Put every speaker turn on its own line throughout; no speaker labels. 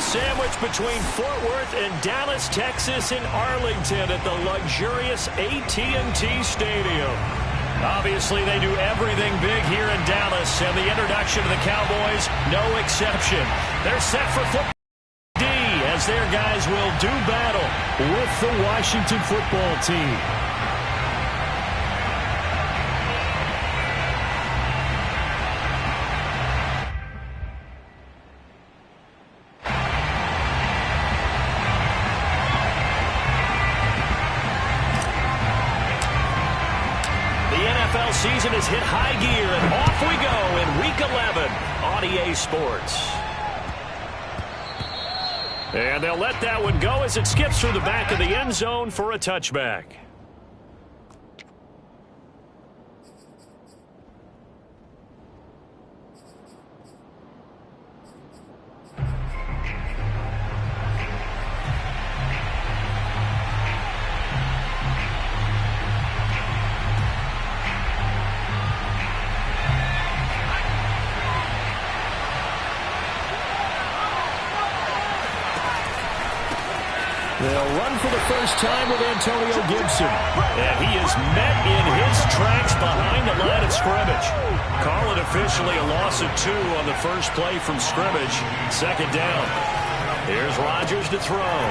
sandwiched between Fort Worth and Dallas, Texas in Arlington at the luxurious AT&T Stadium. Obviously, they do everything big here in Dallas, and the introduction to the Cowboys, no exception. They're set for football D as their guys will do battle with the Washington football team. Season has hit high gear, and off we go in Week 11 on EA Sports. And they'll let that one go as it skips through the back of the end zone for a touchback. They'll run for the first time with Antonio Gibson. And he is met in his tracks behind the line of scrimmage. Call it officially a loss of 2 on the first play from scrimmage. Second down. Here's Rodgers to throw.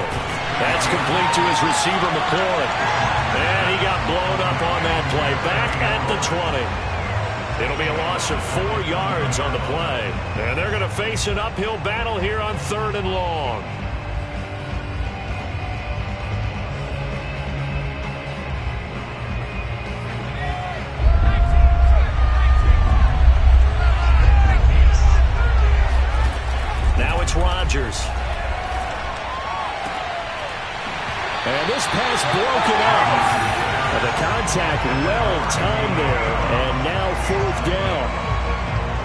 That's complete to his receiver, McLaurin. And he got blown up on that play. Back at the 20. It'll be a loss of 4 yards on the play. And they're going to face an uphill battle here on 3rd and long. Rodgers. And this pass broken up. And the contact well timed there. And now 4th down.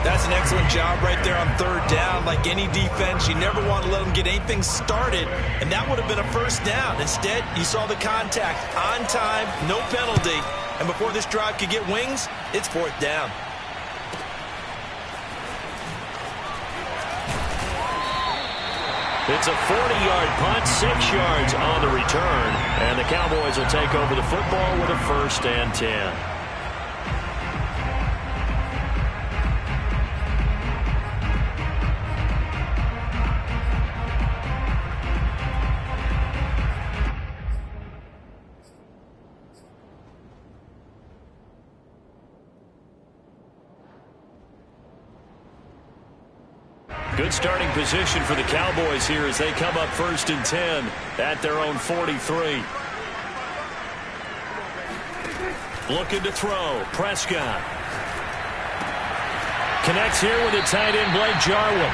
That's an excellent job right there on 3rd down. Like any defense, you never want to let them get anything started. And that would have been a 1st down. Instead, you saw the contact on time, no penalty. And before this drive could get wings, it's 4th down.
It's a 40-yard punt, 6 yards on the return, and the Cowboys will take over the football with a 1st and 10. Good starting position for the Cowboys here as they come up 1st and 10 at their own 43. Looking to throw. Prescott. Connects here with the tight end, Blake Jarwin.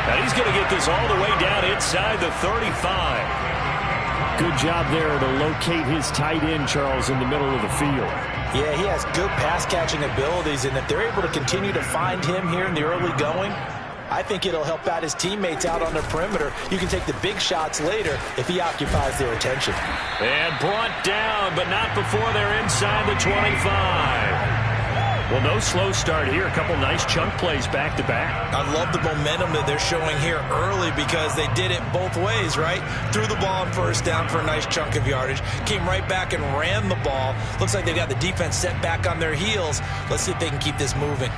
And he's going to get this all the way down inside the 35. Good job there to locate his tight end, Charles, in the middle of the field.
Yeah, he has good pass-catching abilities, and if they're able to continue to find him here in the early going, I think it'll help out his teammates out on the perimeter. You can take the big shots later if he occupies their attention.
And brought down, but not before they're inside the 25. Well, no slow start here. A couple nice chunk plays back-to-back.
I love the momentum that they're showing here early because they did it both ways, right? Threw the ball on 1st down for a nice chunk of yardage. Came right back and ran the ball. Looks like they got the defense set back on their heels. Let's see if they can keep this moving.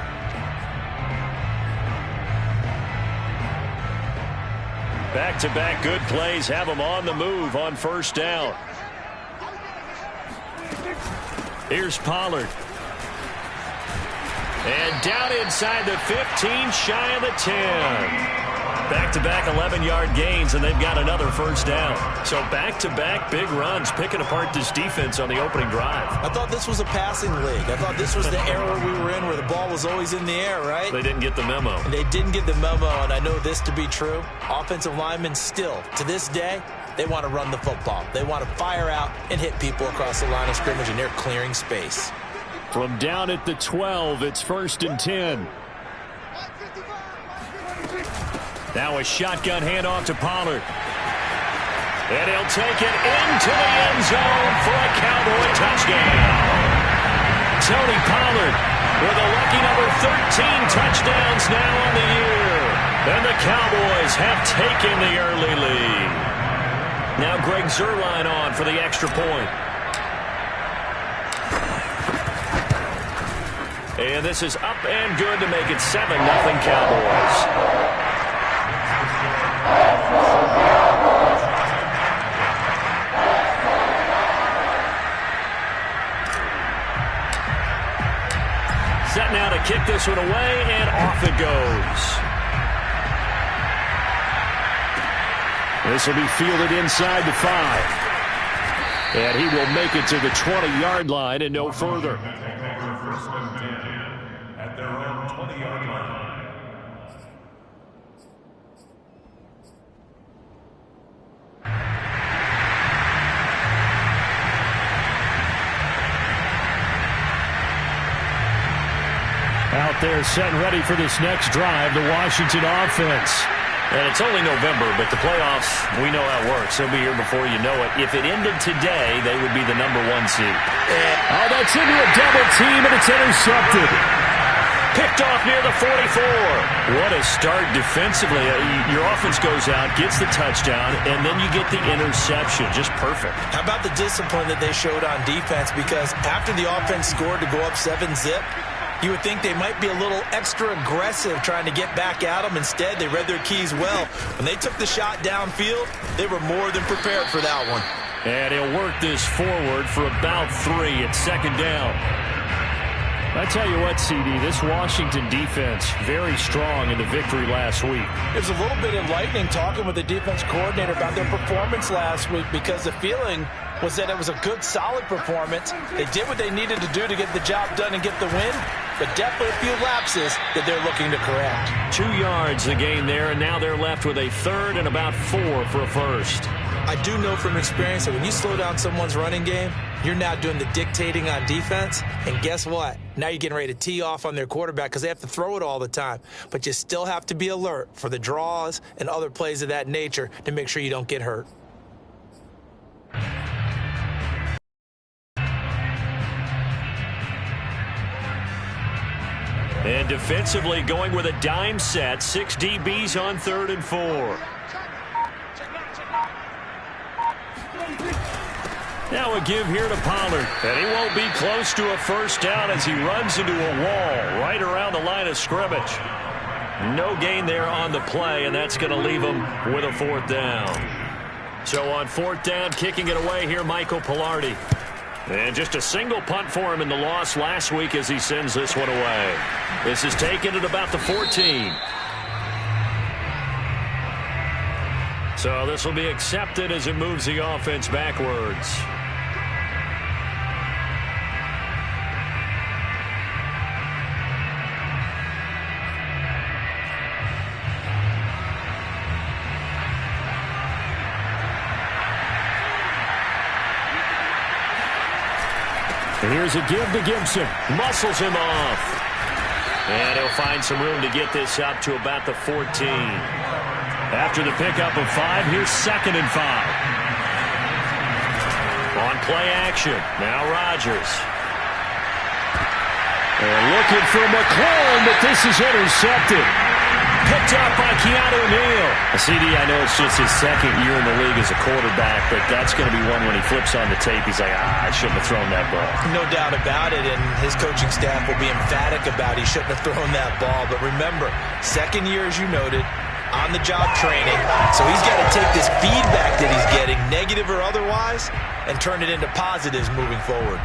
Back-to-back good plays have them on the move on 1st down. Here's Pollard. And down inside the 15, shy of the 10. Back-to-back 11-yard gains, and they've got another 1st down. So back-to-back big runs, picking apart this defense on the opening drive.
I thought this was a passing league. I thought this was the era we were in where the ball was always in the air, right?
They didn't get the memo.
And they didn't get the memo, and I know this to be true. Offensive linemen still, to this day, they want to run the football. They want to fire out and hit people across the line of scrimmage, and they're clearing space.
From down at the 12, it's 1st and 10. Now a shotgun handoff to Pollard. And he'll take it into the end zone for a Cowboy touchdown. Tony Pollard with a lucky number 13 touchdowns now on the year. And the Cowboys have taken the early lead. Now Greg Zuerlein on for the extra point. And this is up and good to make it 7-0 Cowboys. Set now to kick this one away, and off it goes. This will be fielded inside the 5. And he will make it to the 20-yard line and no further. At their own 20-yard line. Out there set and ready for this next drive, the Washington offense. And it's only November, but the playoffs, we know how it works. They'll be here before you know it. If it ended today, they would be the #1 seed. Oh, that's into a double team, and it's intercepted. Picked off near the 44. What a start defensively. Your offense goes out, gets the touchdown, and then you get the interception. Just perfect.
How about the discipline that they showed on defense? Because after the offense scored to go up 7-zip, you would think they might be a little extra aggressive trying to get back at them. Instead, they read their keys well. When they took the shot downfield, they were more than prepared for that one.
And he'll work this forward for about 3 at second down. I tell you what, CD, this Washington defense, very strong in the victory last week.
It was a little bit enlightening talking with the defense coordinator about their performance last week, because the feeling was that it was a good, solid performance. They did what they needed to do to get the job done and get the win, but definitely a few lapses that they're looking to correct.
2 yards the gain there, and now they're left with a third and about 4 for a first.
I do know from experience that when you slow down someone's running game, you're now doing the dictating on defense, and guess what? Now you're getting ready to tee off on their quarterback because they have to throw it all the time. But you still have to be alert for the draws and other plays of that nature to make sure you don't get hurt.
And defensively going with a dime set, 6 DBs on 3rd and 4. Now a give here to Pollard, and he won't be close to a first down as he runs into a wall right around the line of scrimmage. No gain there on the play, and that's going to leave him with a 4th down. So on 4th down, kicking it away here, Michael Palardy. And just a single punt for him in the loss last week as he sends this one away. This is taken at about the 14. So this will be accepted as it moves the offense backwards. Here's a give to Gibson. Muscles him off. And he'll find some room to get this up to about the 14. After the pickup of 5, here's 2nd and 5. On play action. Now Rodgers. And looking for McLaurin, but this is intercepted. Picked up by Keanu Neal. CD, I know it's just his 2nd year in the league as a quarterback, but that's going to be one when he flips on the tape. He's like, I shouldn't have thrown that ball.
No doubt about it, and his coaching staff will be emphatic about he shouldn't have thrown that ball. But remember, 2nd year, as you noted, on-the-job training. So he's got to take this feedback that he's getting, negative or otherwise, and turn it into positives moving forward.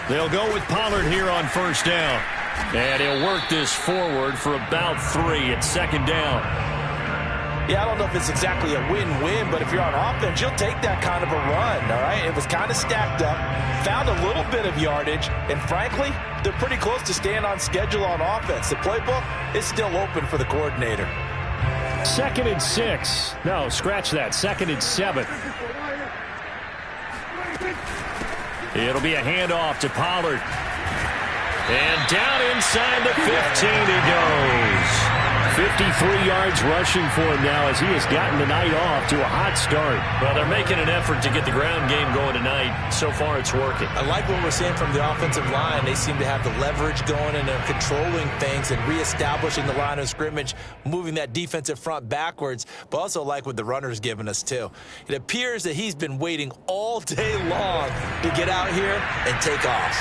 They'll go with Pollard here on 1st down. And he'll work this forward for about 3 at 2nd down.
Yeah, I don't know if it's exactly a win-win, but if you're on offense, you'll take that kind of a run, all right? It was kind of stacked up, found a little bit of yardage, and frankly, they're pretty close to staying on schedule on offense. The playbook is still open for the coordinator.
2nd and 6. No, scratch that. 2nd and 7. It'll be a handoff to Pollard. And down inside the 15 he goes. 53 yards rushing for him now as he has gotten the night off to a hot start.
Well, they're making an effort to get the ground game going tonight. So far, it's working. I like what we're seeing from the offensive line. They seem to have the leverage going, and they're controlling things and reestablishing the line of scrimmage, moving that defensive front backwards, but also like what the runner's giving us, too. It appears that he's been waiting all day long to get out here and take off.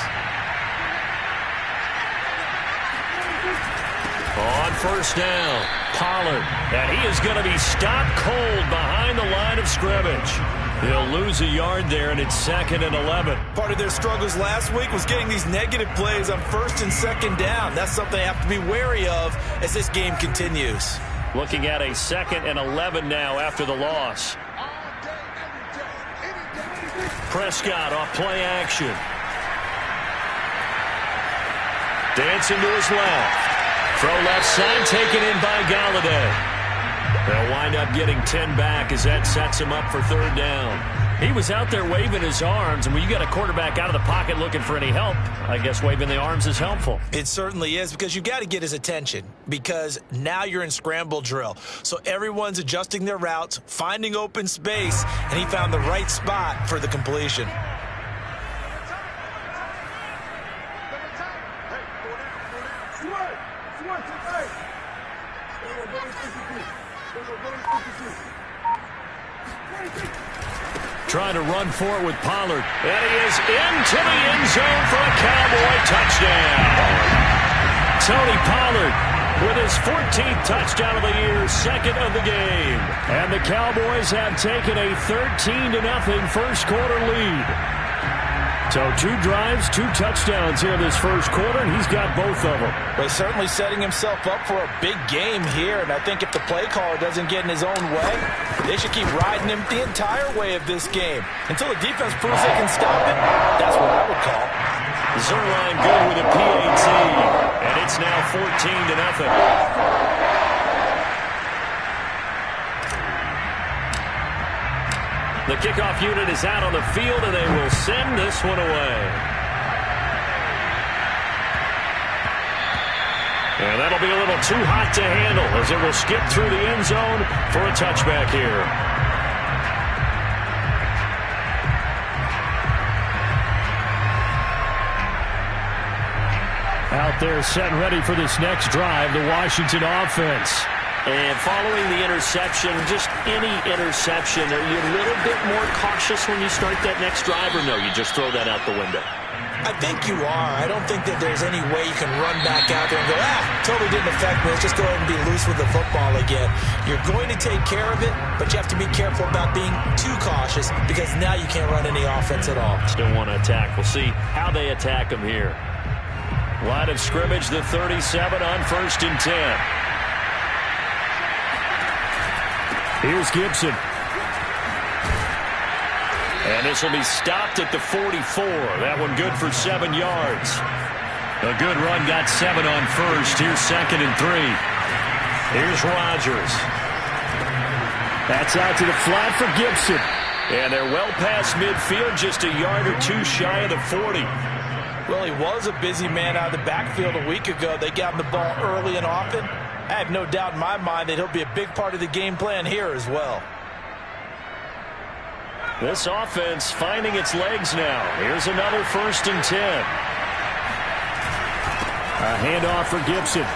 On first down, Pollard, and he is going to be stopped cold behind the line of scrimmage. He'll lose a yard there, and it's 2nd and 11.
Part of their struggles last week was getting these negative plays on 1st and 2nd down. That's something they have to be wary of as this game continues.
Looking at a 2nd and 11 now after the loss. Prescott off play action. Dancing to his left. Throw left side, taken in by Galladay. They'll wind up getting 10 back as that sets him up for 3rd down. He was out there waving his arms, and when you got a quarterback out of the pocket looking for any help, I guess waving the arms is helpful.
It certainly is, because you've got to get his attention, because now you're in scramble drill. So everyone's adjusting their routes, finding open space, and he found the right spot for the completion.
Trying to run for it with Pollard. And he is into the end zone for a Cowboy touchdown. Tony Pollard with his 14th touchdown of the year, 2nd of the game. And the Cowboys have taken a 13-0 first quarter lead. So 2 drives, 2 touchdowns here in this first quarter, and he's got both of them.
Well, he's certainly setting himself up for a big game here, and I think if the play caller doesn't get in his own way, they should keep riding him the entire way of this game. Until the defense proves they can stop it, that's what I would call.
Zuerlein good with a PAT, and it's now 14-0. The kickoff unit is out on the field, and they will send this one away. And that'll be a little too hot to handle as it will skip through the end zone for a touchback here. Out there set and ready for this next drive, the Washington offense. And following the interception, just any interception, are you a little bit more cautious when you start that next drive, or no, you just throw that out the window?
I think you are. I don't think that there's any way you can run back out there and go, totally didn't affect me. Let's just go ahead and be loose with the football again. You're going to take care of it, but you have to be careful about being too cautious, because now you can't run any offense at all.
Still want to attack. We'll see how they attack them here. Line of scrimmage, the 37 on 1st and 10. Here's Gibson. And this will be stopped at the 44. That one good for 7 yards. A good run, got 7 on 1st. Here's 2nd and 3. Here's Rodgers. That's out to the flat for Gibson. And they're well past midfield, just a yard or 2 shy of the 40.
Well, he was a busy man out of the backfield a week ago. They got him the ball early and often. I have no doubt in my mind that he'll be a big part of the game plan here as well.
This offense finding its legs now. Here's another 1st and 10. A handoff for Gibson.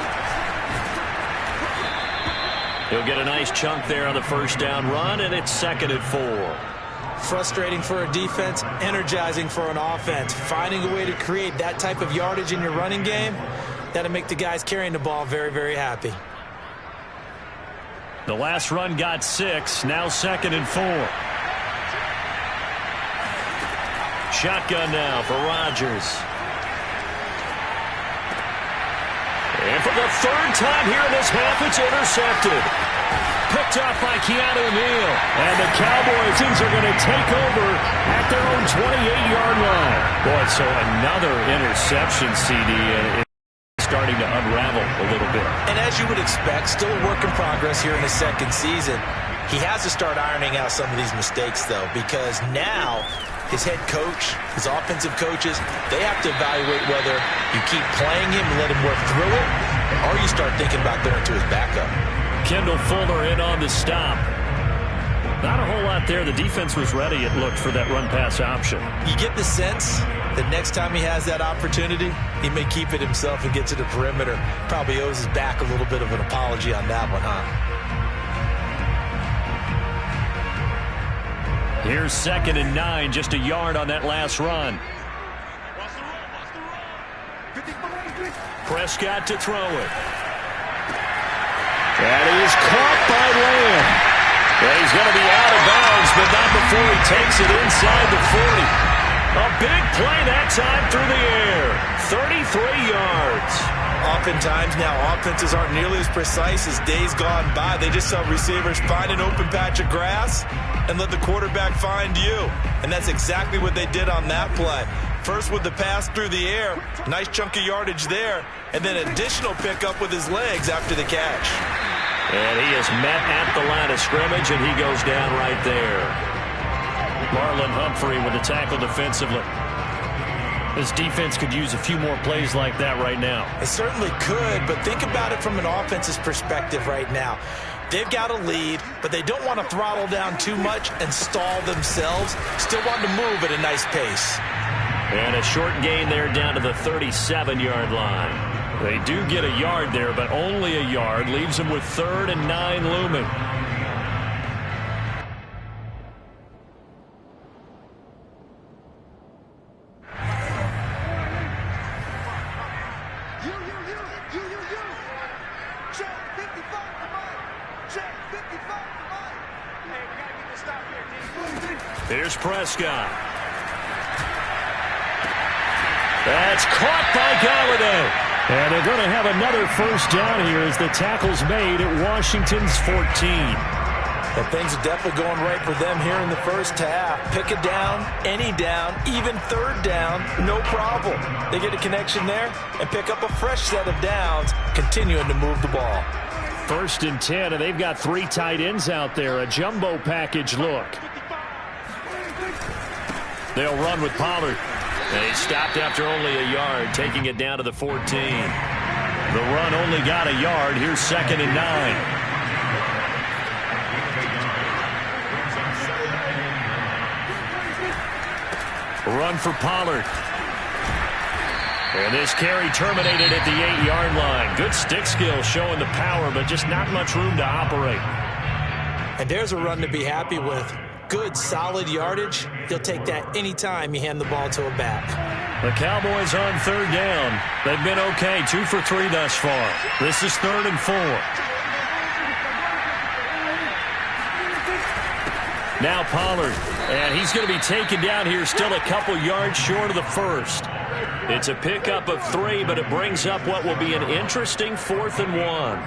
He'll get a nice chunk there on the 1st down run, and it's 2nd and 4.
Frustrating for a defense, energizing for an offense. Finding a way to create that type of yardage in your running game, that'll make the guys carrying the ball very, very happy.
The last run got 6, now 2nd and 4. Shotgun now for Rodgers. And for the 3rd time here in this half, it's intercepted. Picked off by Keanu Neal. And the Cowboys are going to take over at their own 28-yard line. Boy, so another interception, CD, starting to unravel a little bit.
And as you would expect, still a work in progress here in his 2nd season. He has to start ironing out some of these mistakes, though, because now his head coach, his offensive coaches, they have to evaluate whether you keep playing him and let him work through it, or you start thinking about going to his backup.
Kendall Fuller in on the stop. Not a whole lot there. The defense was ready, it looked, for that run-pass option.
You get the sense that next time he has that opportunity, he may keep it himself and get to the perimeter. Probably owes his back a little bit of an apology on that one, huh?
Here's 2nd and 9, just a yard on that last run. Prescott to throw it. That is caught by Lamb. Yeah, he's going to be out of bounds, but not before he takes it inside the 40. A big play that time through the air. 33 yards.
Oftentimes now, offenses aren't nearly as precise as days gone by. They just saw receivers find an open patch of grass and let the quarterback find you. And that's exactly what they did on that play. First with the pass through the air, nice chunk of yardage there, and then additional pickup with his legs after the catch.
And he is met at the line of scrimmage, and he goes down right there. Marlon Humphrey with the tackle defensively. This defense could use a few more plays like that right now.
It certainly could, but think about it from an offense's perspective right now. They've got a lead, but they don't want to throttle down too much and stall themselves. Still want to move at a nice pace.
And a short gain there down to the 37-yard line. They do get a yard there, but only a yard. Leaves them with 3rd and 9 looming. Here's Prescott. That's caught by Golladay. And they're going to have another first down here as the tackle's made at Washington's 14.
But things are definitely going right for them here in the first half. Pick a down, any down, even 3rd down, no problem. They get a connection there and pick up a fresh set of downs, continuing to move the ball.
1st and 10, and they've got 3 tight ends out there. A jumbo package look. They'll run with Pollard. And he stopped after only a yard, taking it down to the 14. The run only got a yard. Here's 2nd and 9. Run for Pollard. And this carry terminated at the 8-yard line. Good stick skill showing the power, but just not much room to operate.
And there's a run to be happy with. Good, solid yardage. He'll take that anytime you hand the ball to a back.
The Cowboys on 3rd down. They've been okay, 2 for 3 thus far. This is 3rd and 4. Now Pollard, and he's going to be taken down here still a couple yards short of the first. It's a pickup of 3, but it brings up what will be an interesting 4th and 1.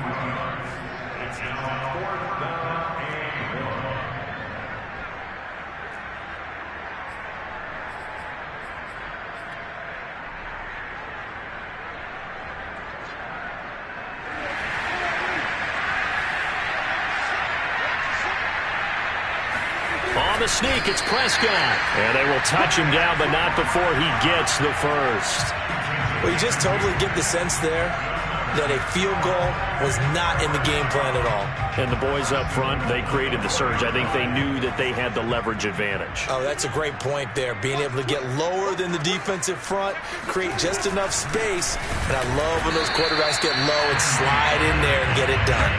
On the sneak, it's Prescott. And they will touch him down, but not before he gets the first.
Well, you just totally get the sense there that a field goal was not in the game plan at all.
And the boys up front, they created the surge. I think they knew that they had the leverage advantage.
Oh, that's a great point there. Being able to get lower than the defensive front, create just enough space. And I love when those quarterbacks get low and slide in there and get it done.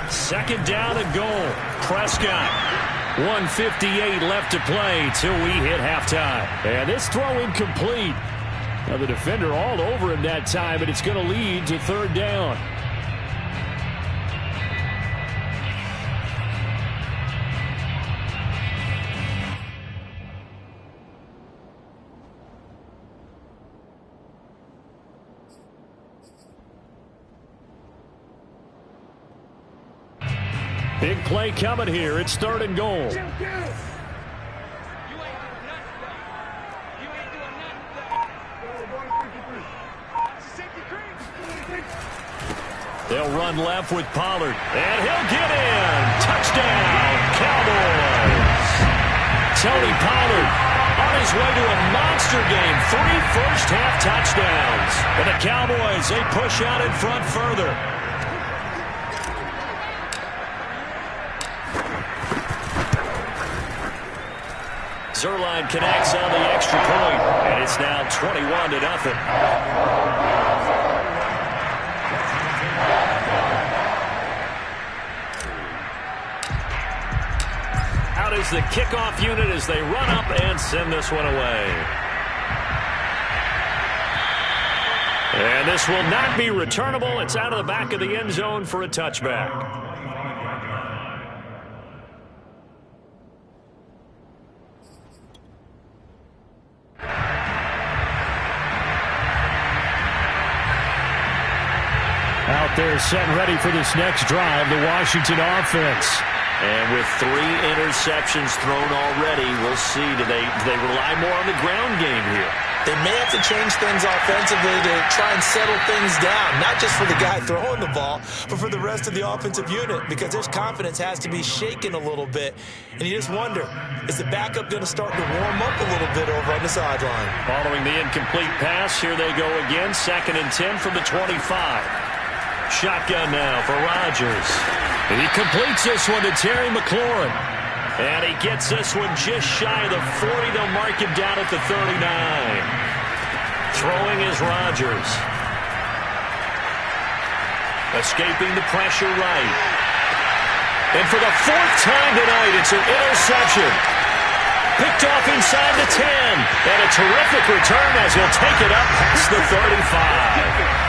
Second down and goal. Prescott. 1:58 left to play till we hit halftime. And this throw incomplete. Now the defender all over him that time, and it's going to lead to 3rd down. Big play coming here. It's 3rd and goal. They'll run left with Pollard. And he'll get in. Touchdown, Cowboys. Tony Pollard on a his way to a monster game. 3 first-half touchdowns. And the Cowboys, they push out in front further. Zuerlein connects on the extra point, and it's now 21-0. Out is the kickoff unit as they run up and send this one away. And this will not be returnable. It's out of the back of the end zone for a touchback. Out there set and ready for this next drive, the Washington offense. And with 3 interceptions thrown already, we'll see. Do they rely more on the ground game here?
They may have to change things offensively to try and settle things down, not just for the guy throwing the ball, but for the rest of the offensive unit, because their confidence has to be shaken a little bit. And you just wonder, is the backup going to start to warm up a little bit over on the sideline?
Following the incomplete pass, here they go again, 2nd and 10 from the 25. Shotgun now for Rodgers. He completes this one to Terry McLaurin. And he gets this one just shy of the 40. They'll mark him down at the 39. Throwing is Rodgers. Escaping the pressure right. And for the 4th time tonight, it's an interception. Picked off inside the 10. And a terrific return as he'll take it up past the 35.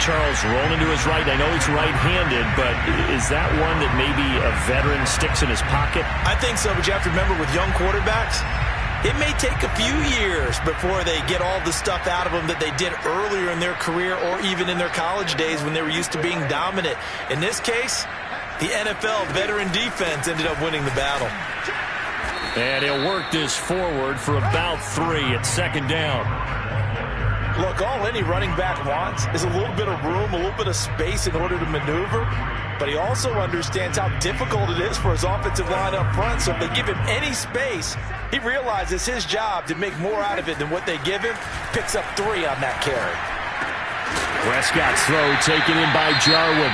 Charles rolling to his right. I know he's right-handed, but is that one that maybe a veteran sticks in his pocket?
I think so, but you have to remember with young quarterbacks, it may take a few years before they get all the stuff out of them that they did earlier in their career or even in their college days when they were used to being dominant. In this case, the NFL veteran defense ended up winning the battle.
And he'll work this forward for about 3 at 2nd down.
Look, all any running back wants is a little bit of room, a little bit of space in order to maneuver, but he also understands how difficult it is for his offensive line up front, so if they give him any space, he realizes his job to make more out of it than what they give him, picks up 3 on that carry.
Prescott's throw taken in by Jarwin.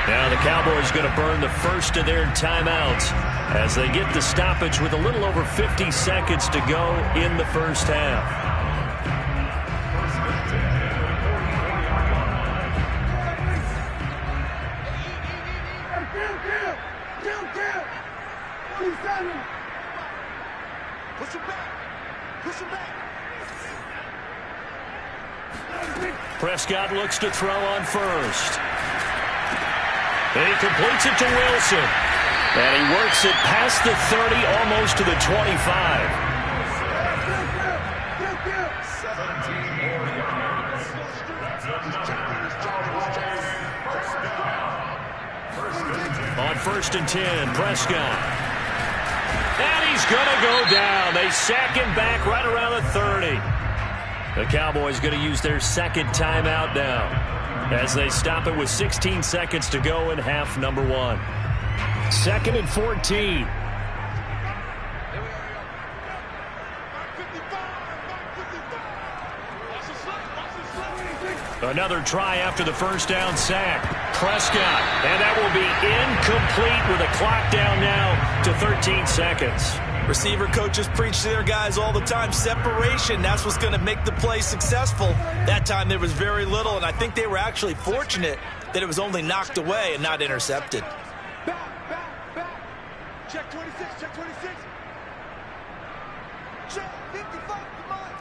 Now the Cowboys going to burn the first of their timeouts as they get the stoppage with a little over 50 seconds to go in the first half. Prescott looks to throw on first. And he completes it to Wilson. And he works it past the 30, almost to the 25. On 1st and 10, Prescott. And he's going to go down. They sack him back right around the 30. The Cowboys going to use their 2nd timeout now as they stop it with 16 seconds to go in half number 1. 2nd and 14. Another try after the first down sack. Prescott, and that will be incomplete with a clock down now to 13 seconds.
Receiver coaches preach to their guys all the time. Separation, that's what's going to make the play successful. That time there was very little, and I think they were actually fortunate that it was only knocked away and not intercepted.
Back. Check 26, check 26. Check 55 for mine.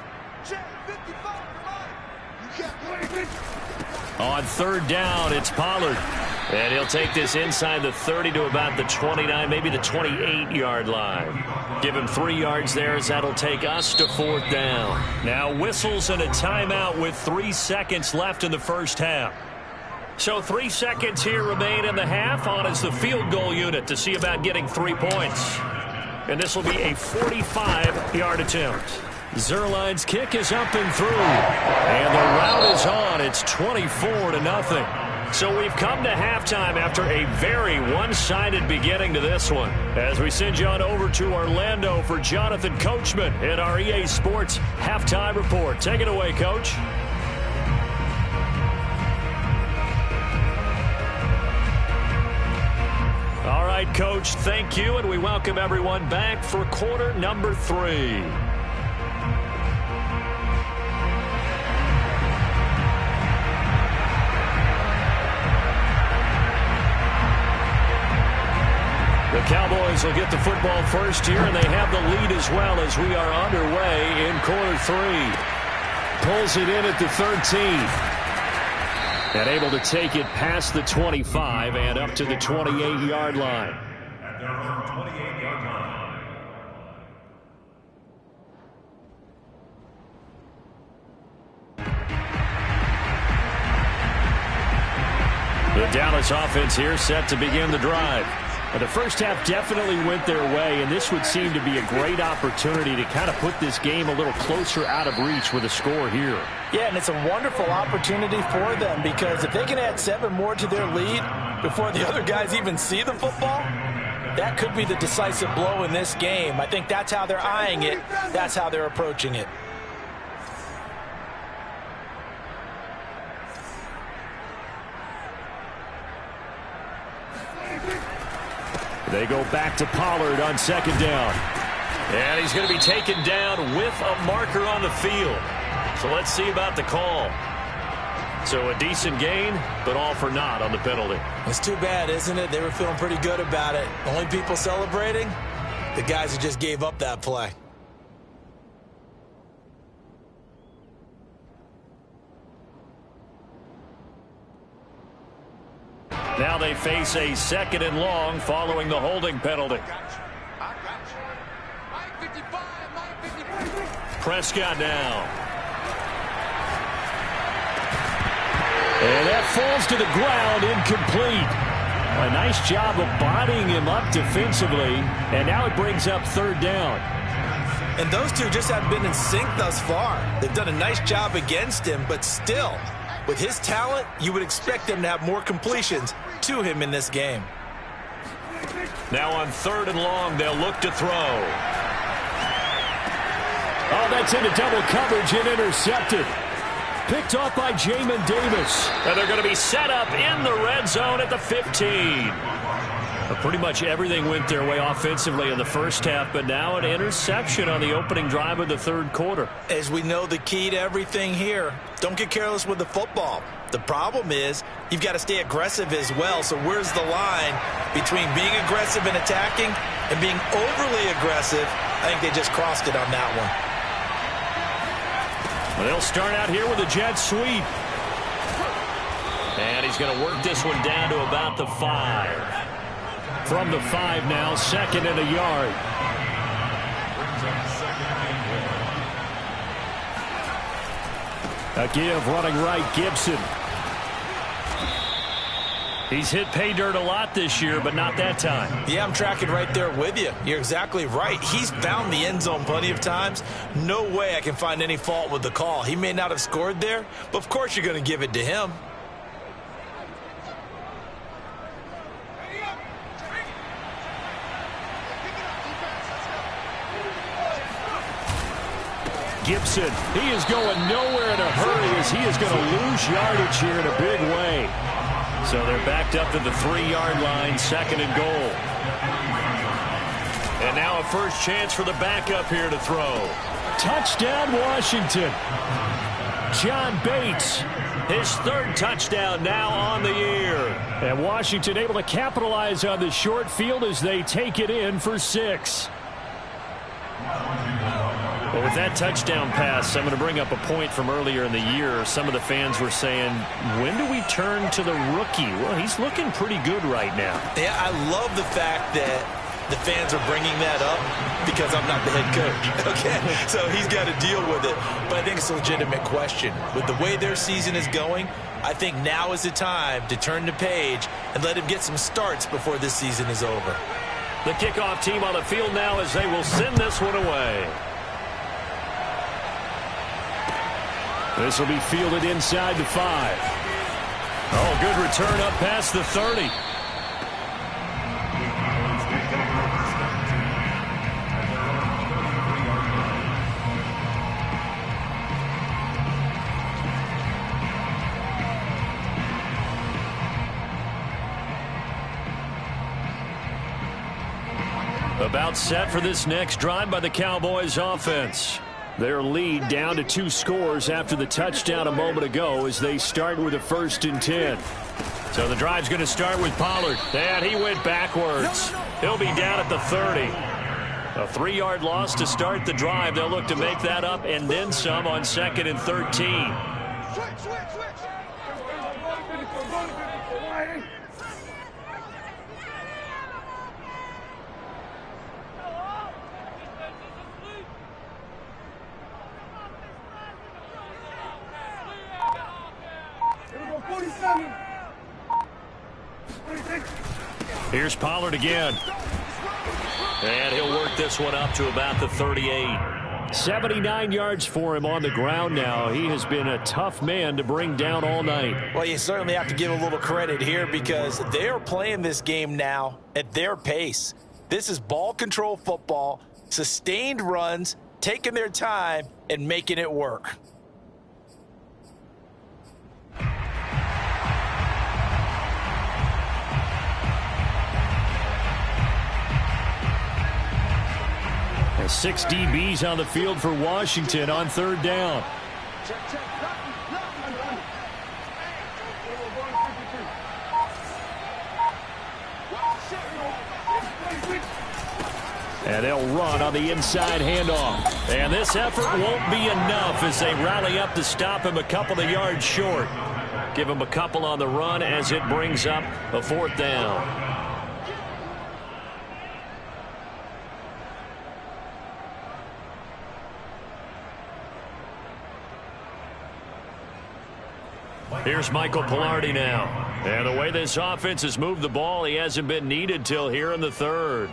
Check 55 for mine.
On third down, it's Pollard. And he'll take this inside the 30 to about the 29, maybe the 28-yard line. Give him 3 yards there as that'll take us to fourth down. Now whistles and a timeout with 3 seconds left in the first half. So 3 seconds here remain in the half. On is the field goal unit to see about getting 3 points. And this will be a 45-yard attempt. Zuerlein's kick is up and through. And the route is on. It's 24-0. So we've come to halftime after a very one-sided beginning to this one. As we send you on over to Orlando for Jonathan Coachman in our EA Sports Halftime Report. Take it away, Coach. All right, Coach, thank you, and we welcome everyone back for quarter number 3. The Cowboys will get the football first here, and they have the lead as well as we are underway in quarter 3. Pulls it in at the 13. And able to take it past the 25 and up to the 28-yard line. The Dallas offense here set to begin the drive. The first half definitely went their way, and this would seem to be a great opportunity to kind of put this game a little closer out of reach with a score here.
Yeah, and it's a wonderful opportunity for them because if they can add 7 more to their lead before the other guys even see the football, that could be the decisive blow in this game. I think that's how they're eyeing it. That's how they're approaching it.
They go back to Pollard on second down. And he's going to be taken down with a marker on the field. So let's see about the call. So a decent gain, but all for naught on the penalty.
It's too bad, isn't it? They were feeling pretty good about it. Only people celebrating, the guys who just gave up that play.
Now they face a second and long following the holding penalty. Prescott now. And that falls to the ground, incomplete. A nice job of bodying him up defensively, and now it brings up third down.
And those two just haven't been in sync thus far. They've done a nice job against him, but still, with his talent, you would expect him to have more completions to him in this game.
Now on third and long, they'll look to throw. Oh, that's into double coverage and intercepted. Picked off by Jamin Davis. And they're going to be set up in the red zone at the 15. Pretty much everything went their way offensively in the first half, but now an interception on the opening drive of the third quarter.
As we know, the key to everything here, don't get careless with the football. The problem is you've got to stay aggressive as well. So where's the line between being aggressive and attacking and being overly aggressive? I think they just crossed it on that one.
Well, they'll start out here with a jet sweep. And he's going to work this one down to about the 5. From the 5 now, second and a yard. A give running right, Gibson. He's hit pay dirt a lot this year, but not that time.
Yeah, I'm tracking right there with you. You're exactly right. He's found the end zone plenty of times. No way I can find any fault with the call. He may not have scored there, but of course you're going to give it to him.
Gibson, he is going nowhere in a hurry as he is going to lose yardage here in a big way. So they're backed up to the 3-yard line, second and goal. And now a first chance for the backup here to throw. Touchdown, Washington. John Bates, his third touchdown now on the year. And Washington able to capitalize on the short field as they take it in for 6. Well, with that touchdown pass, I'm going to bring up a point from earlier in the year. Some of the fans were saying, when do we turn to the rookie? Well, he's looking pretty good right now.
Yeah, I love the fact that the fans are bringing that up because I'm not the head coach. Okay, so he's got to deal with it. But I think it's a legitimate question. With the way their season is going, I think now is the time to turn the page and let him get some starts before this season is over.
The kickoff team on the field now as they will send this one away. This will be fielded inside the 5. Oh, good return up past the 30. About set for this next drive by the Cowboys offense. Their lead down to 2 scores after the touchdown a moment ago as they start with a 1st and 10. So the drive's going to start with Pollard. And he went backwards. He'll be down at the 30. A 3-yard loss to start the drive. They'll look to make that up and then some on 2nd and 13. Here's Pollard again. And he'll work this one up to about the 38. 79 yards for him on the ground now. He has been a tough man to bring down all night.
Well, you certainly have to give a little credit here because they are playing this game now at their pace. This is ball control football, sustained runs, taking their time, and making it work.
And 6 DBs on the field for Washington on 3rd down. And they'll run on the inside handoff. And this effort won't be enough as they rally up to stop him a couple of yards short. Give him a couple on the run as it brings up a 4th down. Here's Michael Palardy now. And the way this offense has moved the ball, he hasn't been needed till here in the 3rd.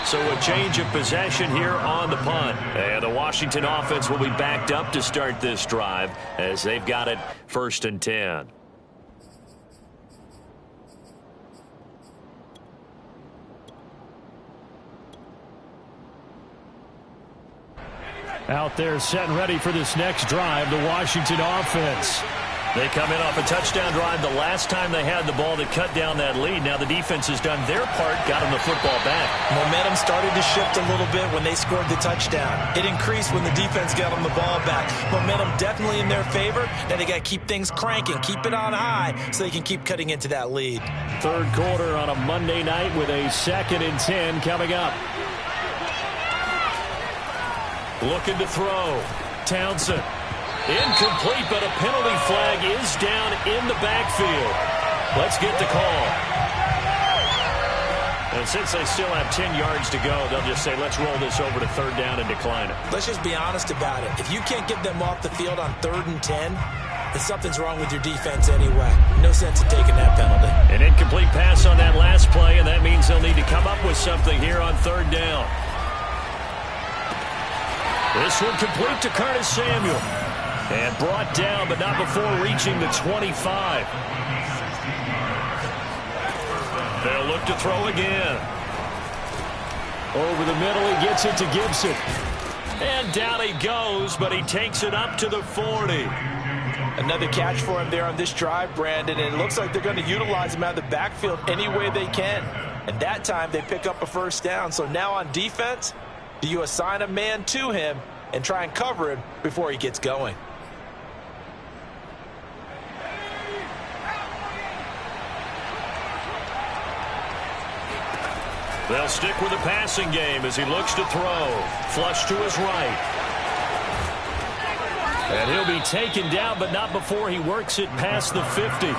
So a change of possession here on the punt. And the Washington offense will be backed up to start this drive as they've got it 1st and 10. Out there set and ready for this next drive, the Washington offense. They come in off a touchdown drive the last time they had the ball to cut down that lead. Now the defense has done their part, got them the football back.
Momentum started to shift a little bit when they scored the touchdown. It increased when the defense got them the ball back. Momentum definitely in their favor. Now they got to keep things cranking, keep it on high so they can keep cutting into that lead.
3rd quarter on a Monday night with a 2nd and 10 coming up. Looking to throw. Townsend. Incomplete, but a penalty flag is down in the backfield. Let's get the call. And since they still have 10 yards to go, they'll just say, let's roll this over to 3rd down and decline it.
Let's just be honest about it. If you can't get them off the field on 3rd and 10, then something's wrong with your defense anyway. No sense in taking that penalty.
An incomplete pass on that last play, and that means they'll need to come up with something here on 3rd down. This one complete to Curtis Samuel. And brought down, but not before reaching the 25. They'll look to throw again. Over the middle, he gets it to Gibson. And down he goes, but he takes it up to the 40.
Another catch for him there on this drive, Brandon, and it looks like they're going to utilize him out of the backfield any way they can. And that time, they pick up a 1st down. So now on defense, do you assign a man to him, and try and cover him before he gets going.
They'll stick with the passing game as he looks to throw. Flush to his right. And he'll be taken down, but not before he works it past the 50.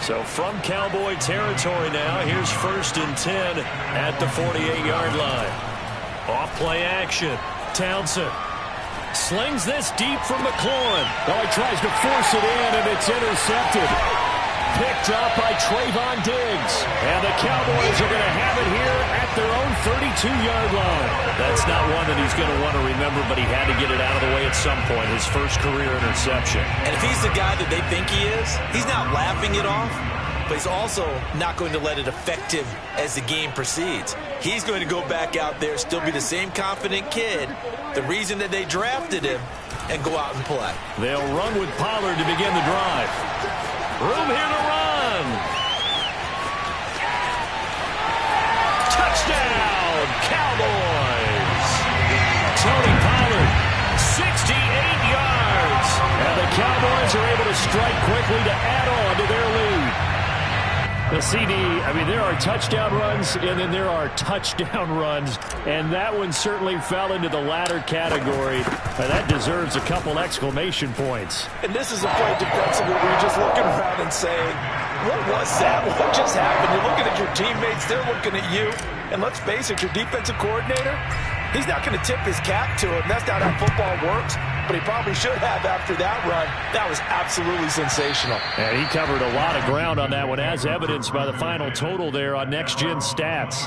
So from Cowboy territory now, here's 1st and 10 at the 48-yard line. Off play action. Townsend slings this deep from McLaurin. Oh, he tries to force it in, and it's intercepted. Picked up by Trayvon Diggs. And the Cowboys are going to have it here at their own 32-yard line. That's not one that he's going to want to remember, but he had to get it out of the way at some point. His first career interception.
And if he's the guy that they think he is, he's not laughing it off, but he's also not going to let it affect him as the game proceeds. He's going to go back out there, still be the same confident kid, the reason that they drafted him, and go out and play.
They'll run with Pollard to begin the drive. Room here to run. Touchdown, Cowboys. Tony Pollard, 68 yards. And the Cowboys are able to strike quickly to add on to their lead. The CD, I mean, there are touchdown runs, and then there are touchdown runs, and that one certainly fell into the latter category. That deserves a couple exclamation points.
And this is a play defensively where you're just looking around and saying, what was that? What just happened? You're looking at your teammates, they're looking at you, and let's face it, your defensive coordinator, he's not going to tip his cap to him. That's not how football works. But he probably should have after that run. That was absolutely sensational.
And he covered a lot of ground on that one, as evidenced by the final total there on Next Gen Stats.